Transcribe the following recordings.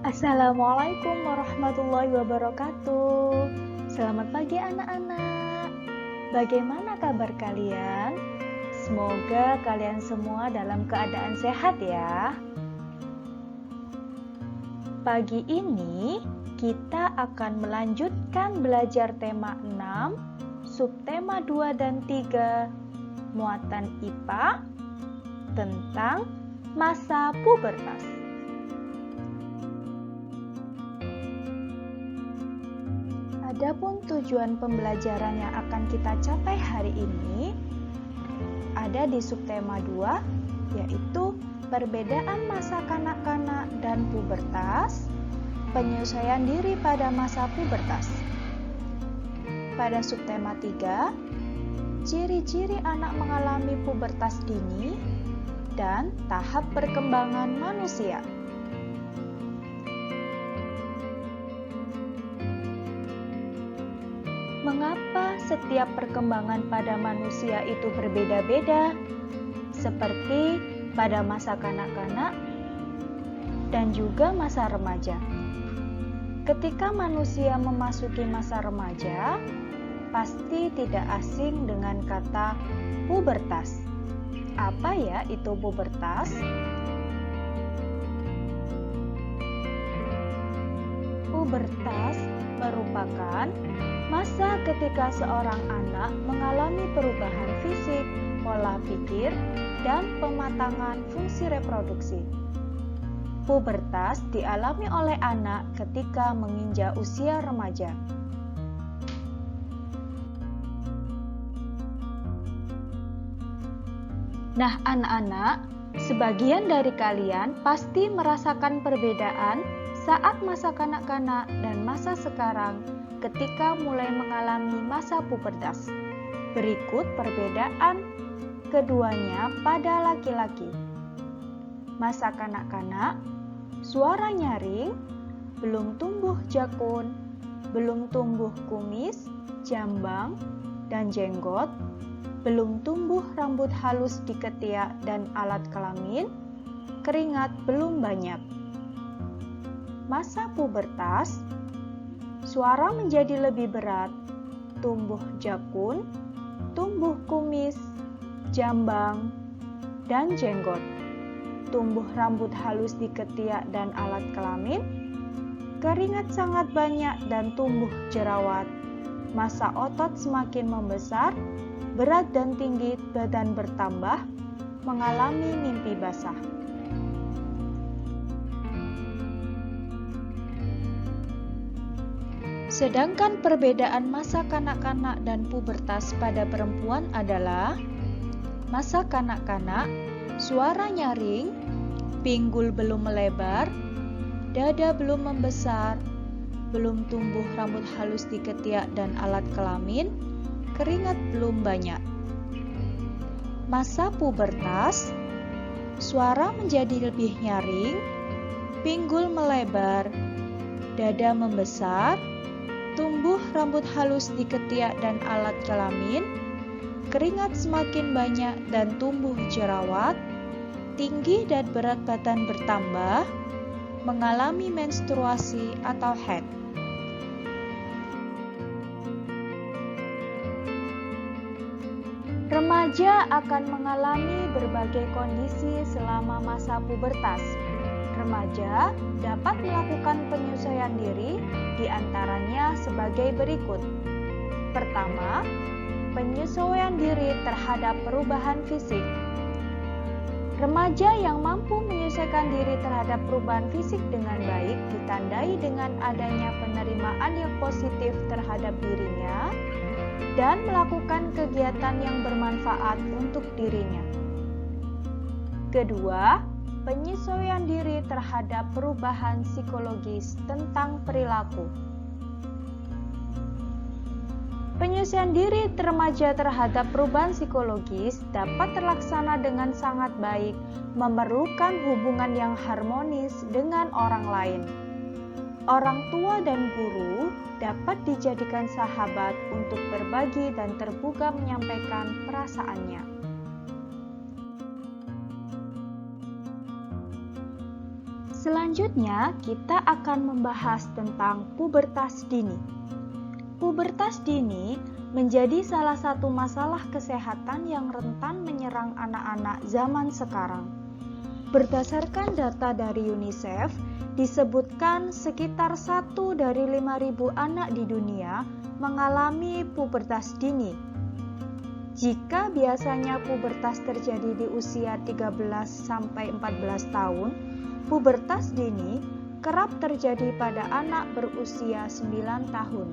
Assalamualaikum warahmatullahi wabarakatuh. Selamat pagi anak-anak. Bagaimana kabar kalian? Semoga kalian semua dalam keadaan sehat ya. Pagi ini kita akan melanjutkan belajar tema 6, subtema 2 dan 3, muatan IPA tentang masa pubertas. Adapun tujuan pembelajaran yang akan kita capai hari ini ada di subtema 2, yaitu perbedaan masa kanak-kanak dan pubertas, penyesuaian diri pada masa pubertas. Pada subtema 3, ciri-ciri anak mengalami pubertas dini dan tahap perkembangan manusia. Mengapa setiap perkembangan pada manusia itu berbeda-beda, seperti pada masa kanak-kanak dan juga masa remaja? Ketika manusia memasuki masa remaja, pasti tidak asing dengan kata pubertas. Apa ya itu pubertas? Pubertas merupakan masa ketika seorang anak mengalami perubahan fisik, pola pikir, dan pematangan fungsi reproduksi. Pubertas dialami oleh anak ketika menginjak usia remaja. Nah, anak-anak, sebagian dari kalian pasti merasakan perbedaan saat masa kanak-kanak dan masa sekarang ketika mulai mengalami masa pubertas. Berikut perbedaan keduanya pada laki-laki. Masa kanak-kanak, suara nyaring, belum tumbuh jakun, belum tumbuh kumis, jambang, dan jenggot, belum tumbuh rambut halus di ketiak dan alat kelamin, keringat belum banyak. Masa pubertas, suara menjadi lebih berat, tumbuh jakun, tumbuh kumis, jambang, dan jenggot, tumbuh rambut halus di ketiak dan alat kelamin, keringat sangat banyak dan tumbuh jerawat, massa otot semakin membesar, berat dan tinggi badan bertambah, mengalami mimpi basah. Sedangkan perbedaan masa kanak-kanak dan pubertas pada perempuan adalah masa kanak-kanak, suara nyaring, pinggul belum melebar, dada belum membesar, belum tumbuh rambut halus di ketiak dan alat kelamin, keringat belum banyak. Masa pubertas, suara menjadi lebih nyaring, pinggul melebar, dada membesar, tumbuh rambut halus di ketiak dan alat kelamin, keringat semakin banyak dan tumbuh jerawat, tinggi dan berat badan bertambah, mengalami menstruasi atau haid. Remaja akan mengalami berbagai kondisi selama masa pubertas. Remaja dapat melakukan penyesuaian diri, diantaranya sebagai berikut. Pertama, penyesuaian diri terhadap perubahan fisik. Remaja yang mampu menyesuaikan diri terhadap perubahan fisik dengan baik ditandai dengan adanya penerimaan yang positif terhadap dirinya dan melakukan kegiatan yang bermanfaat untuk dirinya. Kedua, penyesuaian diri terhadap perubahan psikologis tentang perilaku. Penyesuaian diri remaja terhadap perubahan psikologis dapat terlaksana dengan sangat baik, memerlukan hubungan yang harmonis dengan orang lain. Orang tua dan guru dapat dijadikan sahabat untuk berbagi dan terbuka menyampaikan perasaannya. Selanjutnya, kita akan membahas tentang pubertas dini. Pubertas dini menjadi salah satu masalah kesehatan yang rentan menyerang anak-anak zaman sekarang. Berdasarkan data dari UNICEF, disebutkan sekitar 1 dari 5.000 anak di dunia mengalami pubertas dini. Jika biasanya pubertas terjadi di usia 13-14 tahun, pubertas dini kerap terjadi pada anak berusia 9 tahun.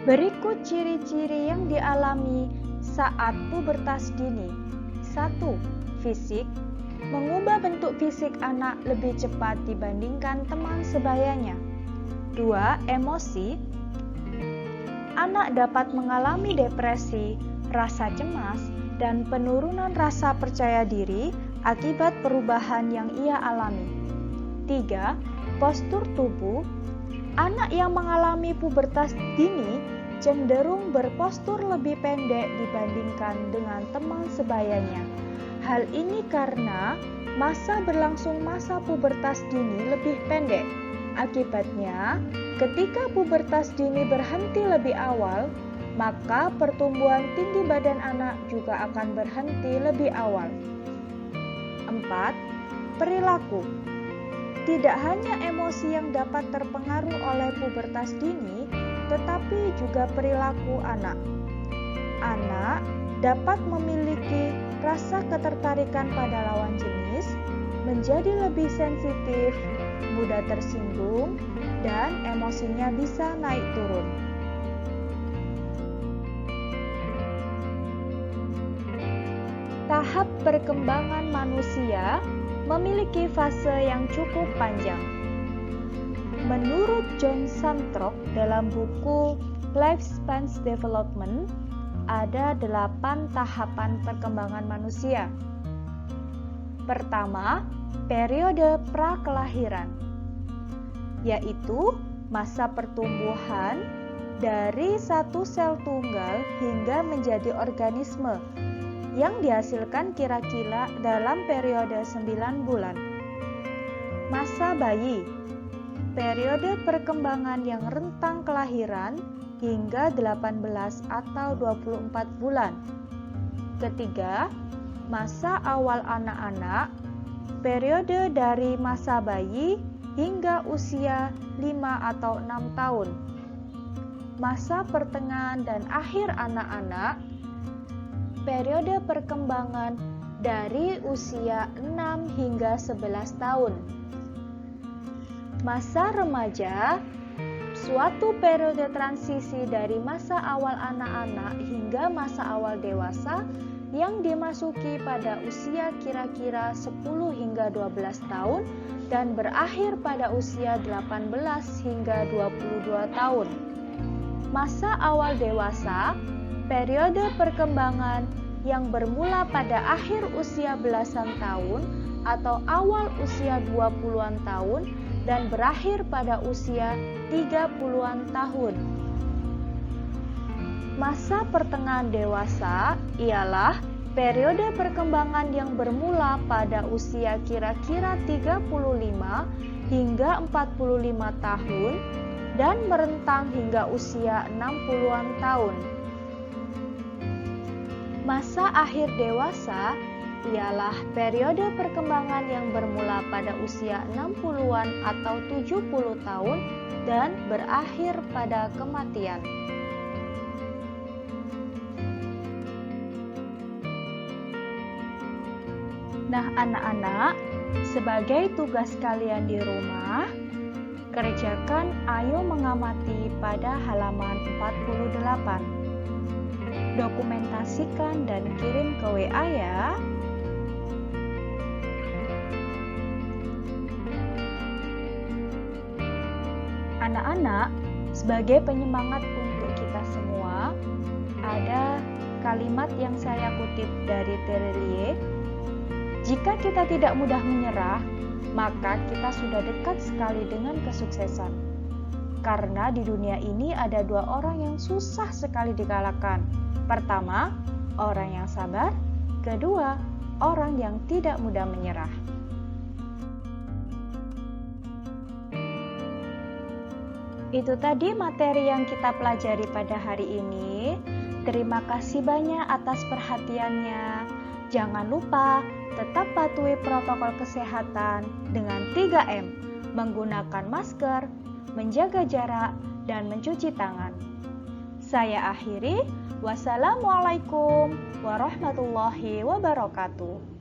Berikut ciri-ciri yang dialami saat pubertas dini. 1. Fisik. Mengubah bentuk fisik anak lebih cepat dibandingkan teman sebayanya. 2. Emosi. Anak dapat mengalami depresi, rasa cemas, dan penurunan rasa percaya diri akibat perubahan yang ia alami. 3. Postur tubuh. Anak yang mengalami pubertas dini cenderung berpostur lebih pendek dibandingkan dengan teman sebayanya. Hal ini karena masa berlangsung masa pubertas dini lebih pendek. Akibatnya, ketika pubertas dini berhenti lebih awal, maka pertumbuhan tinggi badan anak juga akan berhenti lebih awal. 4. Perilaku. Tidak hanya emosi yang dapat terpengaruh oleh pubertas dini, tetapi juga perilaku anak. Anak dapat memiliki rasa ketertarikan pada lawan jenis, menjadi lebih sensitif, mudah tersinggung, dan emosinya bisa naik turun. Tahap perkembangan manusia memiliki fase yang cukup panjang. Menurut John Santrock dalam buku Lifespan Development, ada 8 tahapan perkembangan manusia. Pertama, periode pra-kelahiran, yaitu masa pertumbuhan dari satu sel tunggal hingga menjadi organisme yang dihasilkan kira-kira dalam periode 9 bulan. Masa bayi, periode perkembangan yang rentang kelahiran hingga 18 atau 24 bulan. Ketiga, masa awal anak-anak, periode dari masa bayi hingga usia 5 atau 6 tahun. Masa pertengahan dan akhir anak-anak, periode perkembangan dari usia 6 hingga 11 tahun. Masa remaja, suatu periode transisi dari masa awal anak-anak hingga masa awal dewasa yang dimasuki pada usia kira-kira 10 hingga 12 tahun dan berakhir pada usia 18 hingga 22 tahun. Masa awal dewasa, periode perkembangan yang bermula pada akhir usia belasan tahun atau awal usia 20-an tahun dan berakhir pada usia 30-an tahun. Masa pertengahan dewasa ialah periode perkembangan yang bermula pada usia kira-kira 35 hingga 45 tahun dan merentang hingga usia 60-an tahun. Masa akhir dewasa ialah periode perkembangan yang bermula pada usia 60-an atau 70 tahun dan berakhir pada kematian. Nah, anak-anak, sebagai tugas kalian di rumah, kerjakan ayo mengamati pada halaman 48. Dokumentasikan dan kirim ke WA ya. Anak-anak, sebagai penyemangat untuk kita semua, ada kalimat yang saya kutip dari Terelie. Jika kita tidak mudah menyerah, maka kita sudah dekat sekali dengan kesuksesan. Karena di dunia ini ada 2 orang yang susah sekali dikalahkan. Pertama, orang yang sabar. Kedua, orang yang tidak mudah menyerah. Itu tadi materi yang kita pelajari pada hari ini. Terima kasih banyak atas perhatiannya. Jangan lupa tetap patuhi protokol kesehatan dengan 3M, menggunakan masker, menjaga jarak, dan mencuci tangan. Saya akhiri. Wassalamualaikum warahmatullahi wabarakatuh.